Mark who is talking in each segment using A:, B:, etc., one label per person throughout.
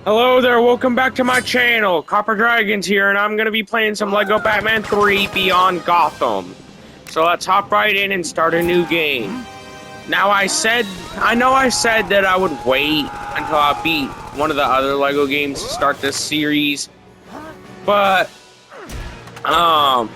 A: Hello there, welcome back to my channel. Copper Dragons here, and I'm gonna be playing some LEGO Batman 3 Beyond Gotham. So let's hop right in and start a new game. Now I know I said that I would wait until I beat one of the other LEGO games to start this series, but I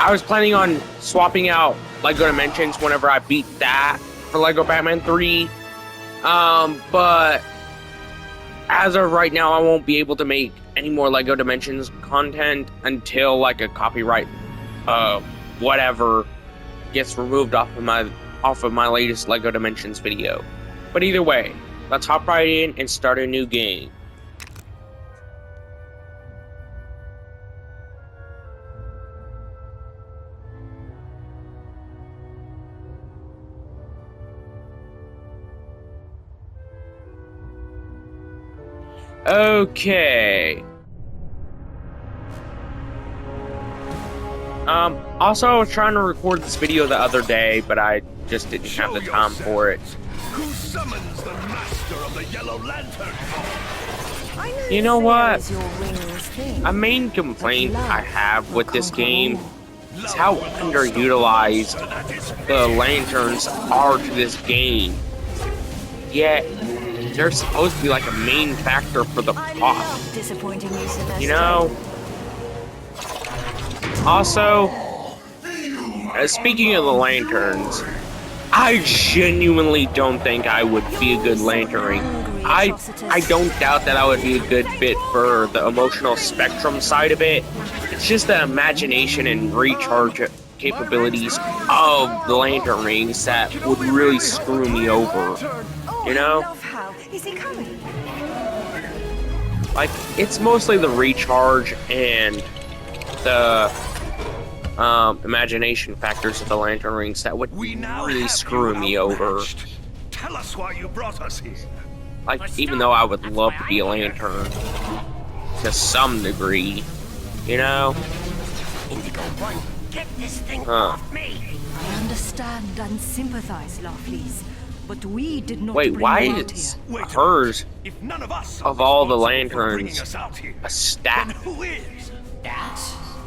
A: was planning on swapping out LEGO Dimensions whenever I beat that for LEGO Batman 3, but as of right now, I won't be able to make any more LEGO Dimensions content until like a copyright, whatever, gets removed off of my latest LEGO Dimensions video. But either way, let's hop right in and start a new game. Okay. Also, I was trying to record this video the other day, but I just didn't have the time for it.
B: Who summons the master of the Yellow Lantern?
A: You know what? A main complaint I have with this game is how underutilized the lanterns are to this game. Yet, they're supposed to be like a main factor for the plot. You know? Also, speaking of the lanterns, I genuinely don't think I would be a good lantern. I don't doubt that I would be a good fit for the emotional spectrum side of it. It's just the imagination and recharge capabilities of the lantern rings that would really screw me over. You know?
C: Is he coming?
A: Like, it's mostly the recharge and the imagination factors of the lantern rings that would really screw me over.
B: Tell us why you brought us here.
A: Like, even though I would love to be a lantern to some degree, you know?
C: Indigo One, get this thing off me.
D: I understand and sympathize, Lovelies, but we did not
A: Wait,
D: bring
A: why
D: you out
A: is
D: here.
A: hers,
B: If none of us
A: of all the
B: responsible for
A: lanterns,
B: bringing us out here,
A: a
B: then
A: staff?
B: who is?
C: That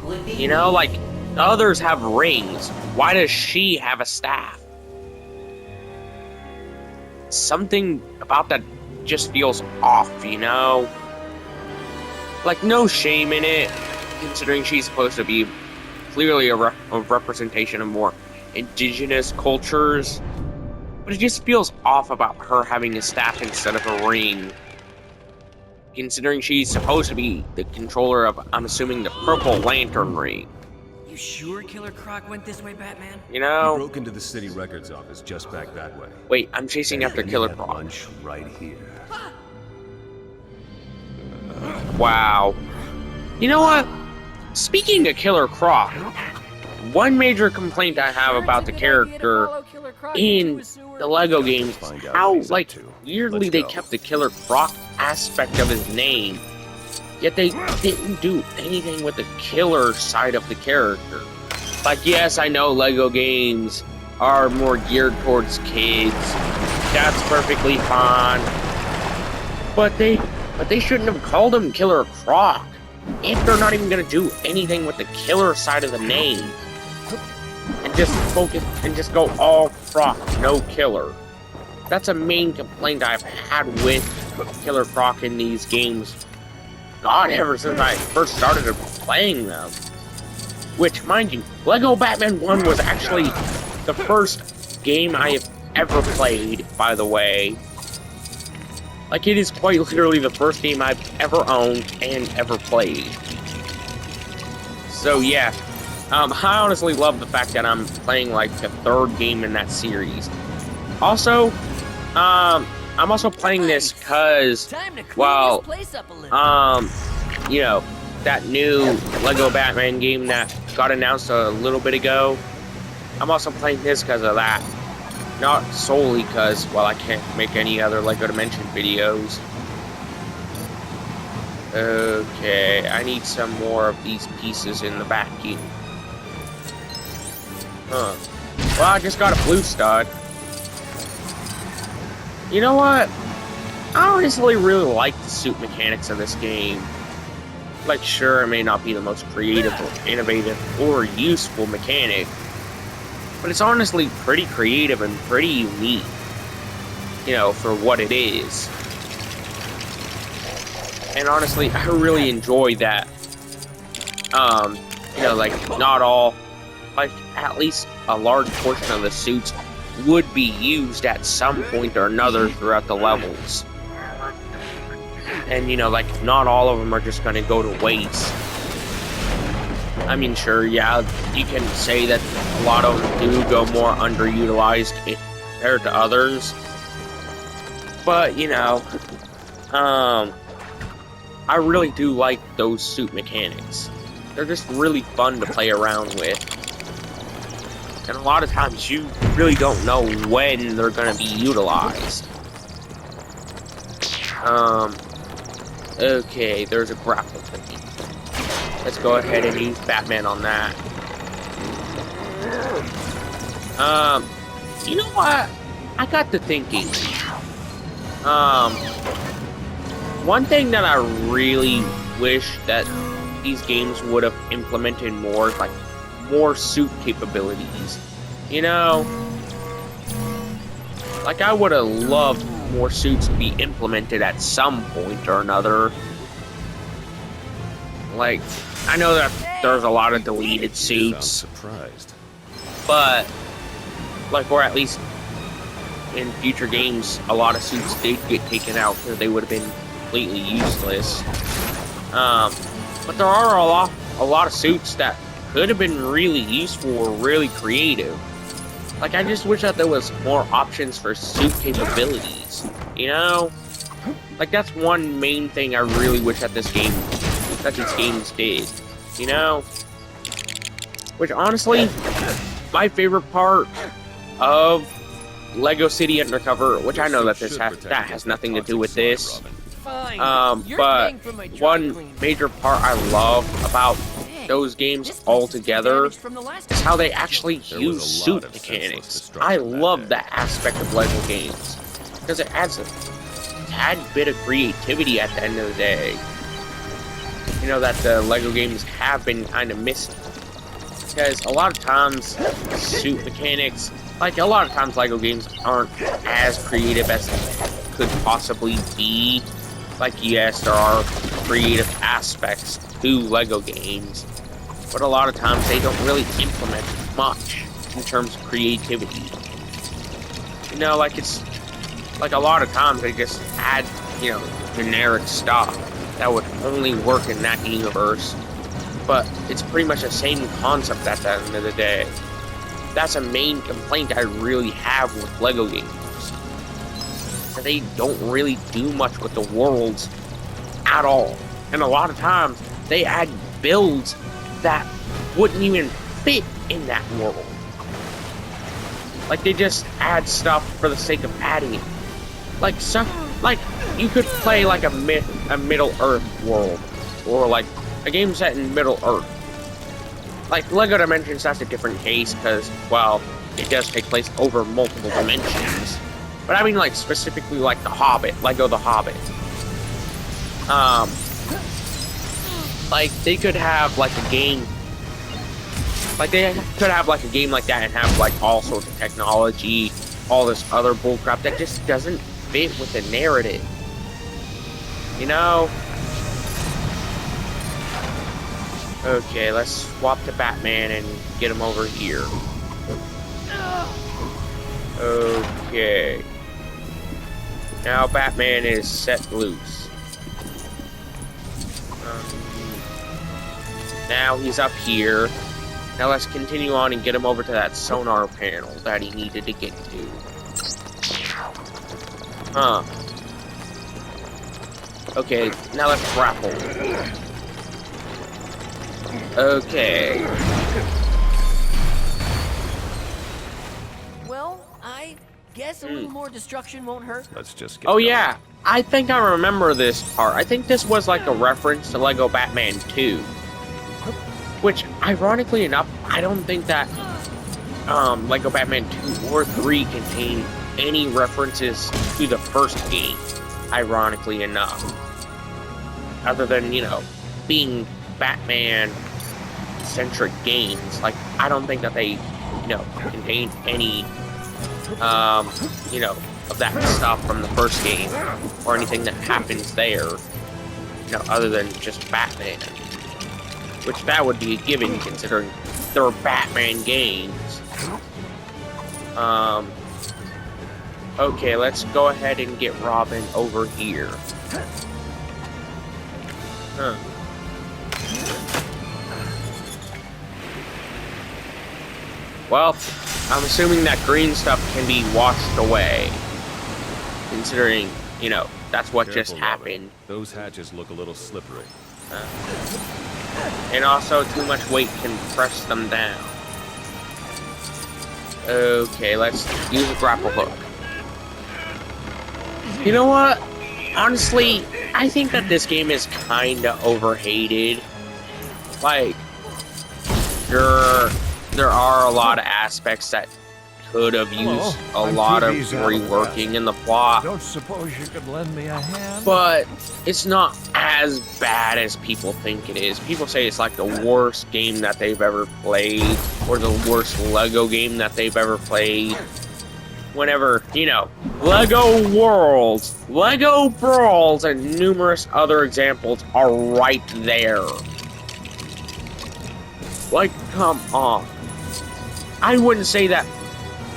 C: would be
A: You know, like, the others have rings. Why does she have a staff? Something about that just feels off, you know? Like, no shame in it, considering she's supposed to be clearly a representation of more indigenous cultures. But it just feels off about her having a staff instead of a ring. Considering she's supposed to be the controller of, I'm assuming, the Purple Lantern ring.
E: You sure Killer Croc went this way, Batman?
A: You know?
F: He broke into the city records office just back that way.
A: Wait, I'm chasing after
F: And
A: Killer
F: he had
A: Croc.
F: lunch right here.
A: Wow. You know what? Speaking of Killer Croc, one major complaint I have about the character in the LEGO games is how, like, weirdly they kept the Killer Croc aspect of his name, yet they didn't do anything with the killer side of the character. Like, yes, I know LEGO games are more geared towards kids. That's perfectly fine. But they shouldn't have called him Killer Croc if they're not even gonna do anything with the killer side of the name. And just focus and just go all Croc, no killer. That's a main complaint I've had with Killer Croc in these games. God, ever since I first started playing them. Which, mind you, LEGO Batman 1 was actually the first game I have ever played, by the way. Like, it is quite literally the first game I've ever owned and ever played. So, yeah. I honestly love the fact that I'm playing, like, the third game in that series. Also, I'm also playing this because, well, you know, that new LEGO Batman game that got announced a little bit ago. I'm also playing this because of that. Not solely because, well, I can't make any other LEGO Dimension videos. Okay, I need some more of these pieces in the vacuum. Huh. Well, I just got a blue stud. You know what? I honestly really like the suit mechanics of this game. Like, sure, it may not be the most creative or innovative or useful mechanic, but it's honestly pretty creative and pretty unique, you know, for what it is. And honestly, I really enjoy that. You know, like, not all, like, at least a large portion of the suits would be used at some point or another throughout the levels. And, you know, like, not all of them are just gonna go to waste. I mean, sure, yeah, you can say that a lot of them do go more underutilized compared to others. But, you know, I really do like those suit mechanics. They're just really fun to play around with. And a lot of times you really don't know when they're going to be utilized. Okay, there's a grapple technique. Let's go ahead and use Batman on that. You know what? I got to thinking. One thing that I really wish that these games would have implemented more, like, more suit capabilities. You know? Like, I would have loved more suits to be implemented at some point or another. Like, I know that there's a lot of deleted suits,
F: Surprised.
A: but, like, or at least in future games, a lot of suits did get taken out because they would have been completely useless. But there are a lot of suits that could have been really useful or really creative. Like, I just wish that there was more options for suit capabilities, you know? Like, that's one main thing I really wish that these games did, you know? Which, honestly, my favorite part of Lego City Undercover, which I know that that has nothing to do with this, but one major part I love about those games altogether is how they actually use suit mechanics. I love that aspect of Lego games because it adds a tad bit of creativity at the end of the day. You know, that the Lego games have been kind of missing, because a lot of times suit mechanics, like, a lot of times Lego games aren't as creative as they could possibly be. Like, yes, there are creative aspects to Lego games, but a lot of times they don't really implement much in terms of creativity. You know, like, it's like a lot of times they just add, you know, generic stuff that would only work in that universe, but it's pretty much the same concept at the end of the day. That's a main complaint I really have with Lego games. That they don't really do much with the worlds at all. And a lot of times they add builds that wouldn't even fit in that world. Like, they just add stuff for the sake of adding it. Like, you could play like a Middle Earth world, or like a game set in Middle Earth. Like, Lego Dimensions, that's a different case, because, well, it does take place over multiple dimensions. But I mean, like, specifically like The Hobbit, Lego The Hobbit. Like, they could have like a game, like they could have like a game like that and have like all sorts of technology, all this other bullcrap that just doesn't fit with the narrative. You know? Okay, let's swap to Batman and get him over here. Okay. Now Batman is set loose. Now he's up here. Now let's continue on and get him over to that sonar panel that he needed to get to. Huh. Okay, now let's grapple. Okay.
C: Well, I guess a little more destruction won't hurt.
F: Let's just get
A: Oh
F: going.
A: yeah, I think I remember this part. I think this was like a reference to Lego Batman 2. Which, ironically enough, I don't think that Lego Batman 2 or 3 contain any references to the first game. ironically enough. Other than, you know, being Batman-centric games, like, I don't think that they, you know, contain any, you know, of that stuff from the first game, or anything that happens there, you know, other than just Batman. Which that would be a given, considering they're Batman games. Okay, let's go ahead and get Robin over here. Huh. Well, I'm assuming that green stuff can be washed away. Considering, you know, that's what just
F: Careful, Robin.
A: happened.
F: Those hatches look a little slippery.
A: And also, too much weight can press them down. Okay, let's use a grapple hook. You know what? Honestly, I think that this game is kinda overhated. Like, there are a lot of aspects that could have used a lot of reworking in the plot,
B: Don't suppose you could lend me a hand?
A: but it's not as bad as people think it is. People say it's like the worst game that they've ever played, or the worst Lego game that they've ever played. Whenever, you know, Lego Worlds, Lego Brawls, and numerous other examples are right there. Like, come on. I wouldn't say that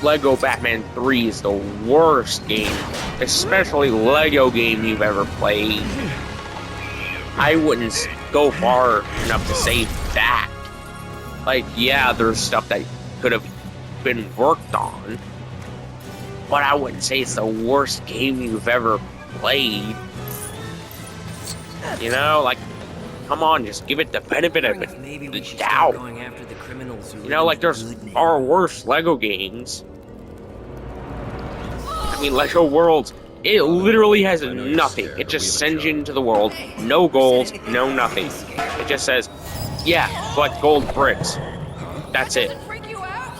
A: Lego Batman 3 is the worst game, especially Lego game you've ever played. I wouldn't go far enough to say that. Like, yeah, there's stuff that could have been worked on, but I wouldn't say it's the worst game you've ever played. You know, like, come on, just give it the benefit of
E: Maybe we
A: the
E: should
A: doubt.
E: start going after the criminals who
A: You know, like, there's
E: good name.
A: far worse Lego games. I mean, Lego Worlds, it literally has nothing. It just sends you into the world. No gold, no nothing. It just says, yeah, collect gold bricks. That's it.
C: Freak you out?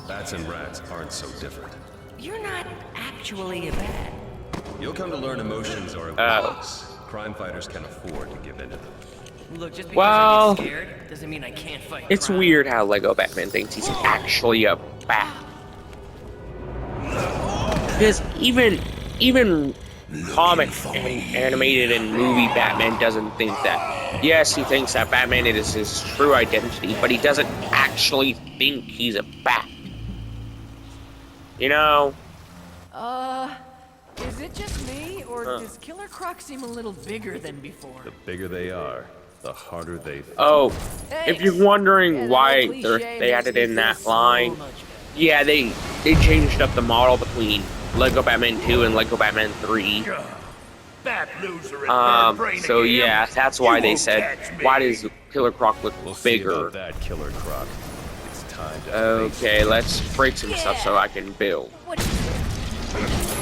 F: Bats and rats aren't so different.
E: You're not actually a bat.
F: You'll come to learn emotions are importance. Crime fighters can afford to give in to them.
E: Look, just because
A: Well,
E: I get scared doesn't mean I can't fight
A: It's
E: crime.
A: weird how Lego Batman thinks he's actually a bat. Because even comic and animated and movie Batman doesn't think that. Yes, he thinks that Batman is his true identity, but he doesn't actually think he's a bat. You know?
C: Is it just me, or does Killer Croc seem a little bigger than before?
F: The bigger they are, the harder they fight.
A: Oh, if you're wondering
C: Yeah,
A: why
C: that cliché
A: they
C: makes
A: added
C: me
A: in
C: feel
A: that
C: so
A: line,
C: much better.
A: yeah, they changed up the model between Lego Batman 2 and Lego Batman 3.
B: That loser and bad brain
A: So
B: again.
A: yeah, that's why
B: You
A: they
B: won't
A: said,
B: catch me.
A: why does Killer Croc look
F: We'll see
A: bigger?
F: about that, Killer Croc. It's time to
A: Okay, let's break some stuff so I can build.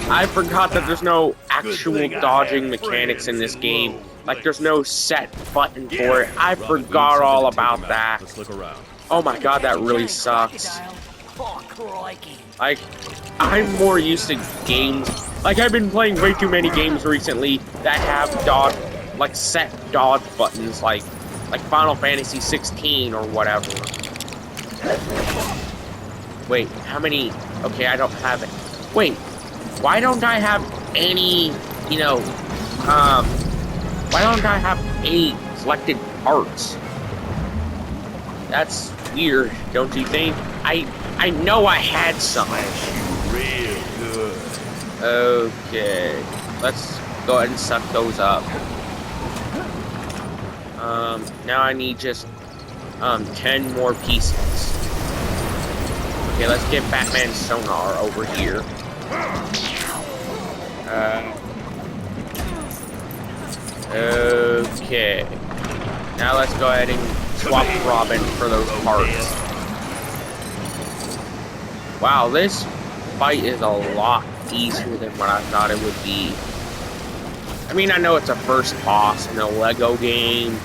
A: I forgot that there's no actual
B: thing I
A: dodging
B: have
A: mechanics in
B: friends
A: this
B: in
A: game.
B: low
A: Like, there's no set button for it. I
F: Robin, we need
A: forgot
F: something
A: all
F: to take
A: about
F: him out.
A: that.
F: Let's look around.
A: Oh my god, that really sucks.
C: Oh, crikey.
A: Like, I'm more used to games. Like, I've been playing way too many games recently that have dodge, like, set dodge buttons, like Final Fantasy 16 or whatever. Wait, how many? Okay, I don't have it. Wait, why don't I have any, you know, why don't I have any selected parts? That's weird, don't you think? I know I had some.
B: Real good.
A: Okay, let's go ahead and suck those up. Now I need just 10 more pieces. Okay, let's get Batman's sonar over here. Okay. Now let's go ahead and swap Robin for those parts. Wow, this fight is a lot easier than what I thought it would be. I mean, I know it's a first boss in a Lego game,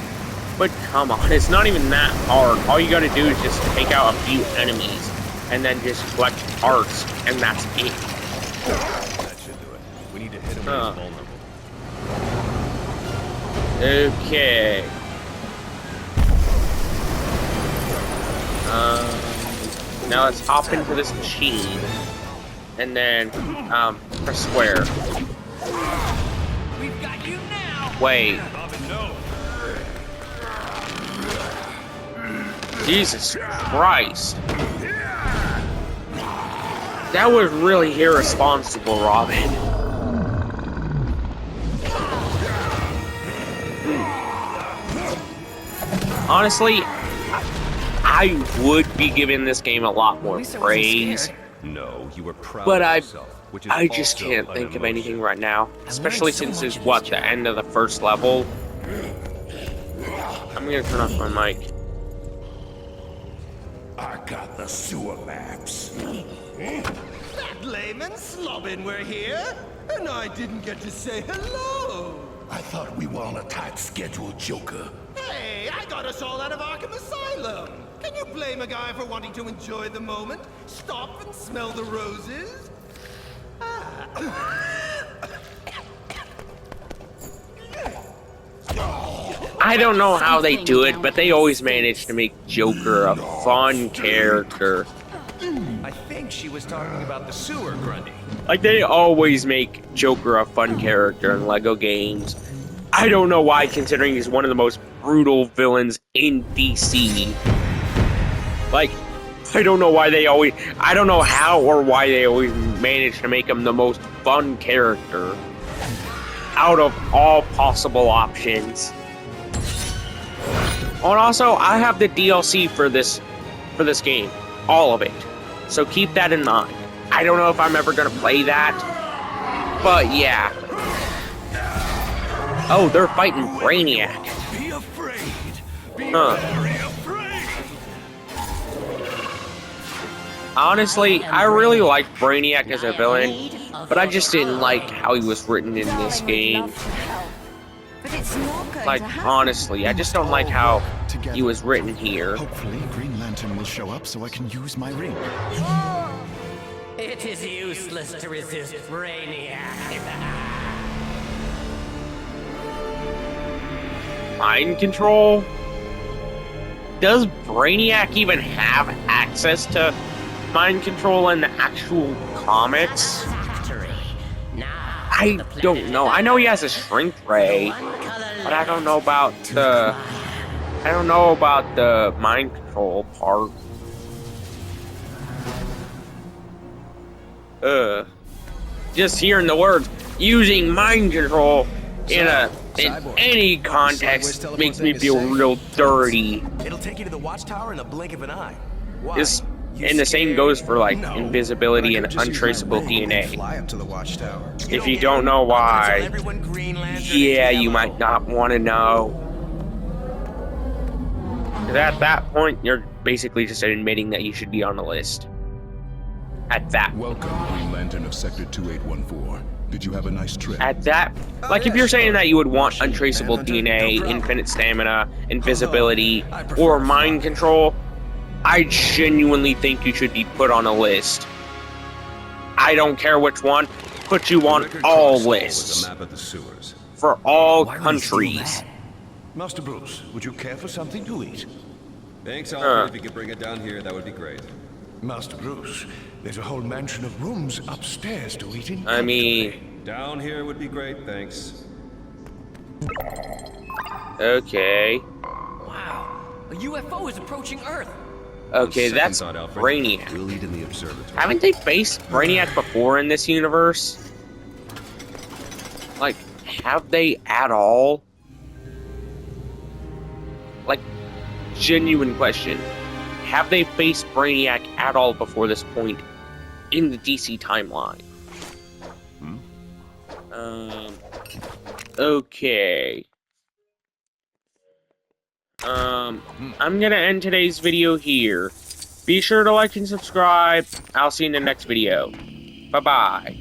A: but come on, it's not even that hard. All you gotta do is just take out a few enemies, and then just collect parts, and that's it.
F: That should do it. We need to hit him when he's vulnerable.
A: Okay. Now let's hop into this machine. And then, press square.
E: We've got you now.
A: Wait. Jesus Christ. That was really irresponsible, Robin. Honestly, I would be giving this game a lot more praise,
F: No, you were proud
A: but
F: of
A: I
F: yourself, which is
A: just
F: also
A: can't
F: an
A: think of
F: emotion.
A: anything right now. Especially
E: learned so
A: since
E: much
A: it's
E: in
A: what,
E: this
A: the
E: job.
A: end of the first level. I'm gonna turn off my mic.
B: I got the sewer maps.
G: That layman Slobbin were here, and I didn't get to say hello.
B: I thought we were on a tight schedule, Joker.
G: Hey, I got us all out of Arkham Asylum. Can you blame a guy for wanting to enjoy the moment? Stop and smell the roses?
A: I don't know how they do it, but they always manage to make Joker a fun character.
H: I think she was talking about the sewer, Grundy.
A: Like, they always make Joker a fun character in LEGO games. I don't know why, considering he's one of the most brutal villains in DC. Like, I don't know why they always... I don't know how or why they always manage to make him the most fun character out of all possible options. Oh, and also, I have the DLC for this game. All of it. So keep that in mind. I don't know if I'm ever gonna play that, but yeah. Oh, they're fighting Brainiac.
B: Be afraid. Be
A: Huh.
B: very afraid.
A: Honestly, I really liked Brainiac as a villain, but I just didn't like how he was written in this game.
D: But it's not going
A: Like,
D: to happen.
A: honestly, I just don't like how he was written here.
I: Hopefully, Green Lantern will show up so I can use my ring.
E: It is useless to resist Brainiac.
A: Mind control? Does Brainiac even have access to mind control in the actual comics? I don't know. I know he has a shrink ray, but I don't know about the... I don't know about the mind control part. Just hearing the words using mind control in any context makes me feel real dirty.
H: It'll take you to the watchtower in the blink of an eye. Why?
A: This,
H: You
A: and the same
H: scared?
A: goes for like
H: No.
A: invisibility and
I: But I could just use my
A: untraceable
I: ring and
A: DNA.
I: Fly up to the watchtower.
A: If you don't know why,
H: Tell everyone Green Lantern is
A: yeah, you
H: yellow.
A: might not want to know. 'Cause at that point, you're basically just admitting that you should be on the list. At that,
J: Welcome, Green Lantern of Sector 2814. Did you have a nice trip?
A: at that, like if you're saying that you would want untraceable DNA, infinite stamina, invisibility, or mind control, I genuinely think you should be put on a list. I don't care which one, put you on
F: Record
A: all
F: Constable with
A: lists
F: a map of the sewers.
A: for all
G: Why would he steal
A: countries.
G: that? Master Bruce, would you care for something to eat?
F: Thanks, Alfred. If you could bring it down here, that would be great.
G: Master Bruce, there's a whole mansion of rooms upstairs to eat in.
A: I mean,
F: Down here would be great, thanks.
A: okay.
E: Wow. A UFO is approaching Earth.
A: Okay,
F: Second
A: that's
F: thought, Alfred.
A: Brainiac.
F: We'll eat in the observatory.
A: Haven't they faced Brainiac before in this universe? Like, have they at all? Like, genuine question. Have they faced Brainiac at all before this point in the DC timeline? Okay. I'm gonna end today's video here. Be sure to like and subscribe. I'll see you in the next video. Bye-bye.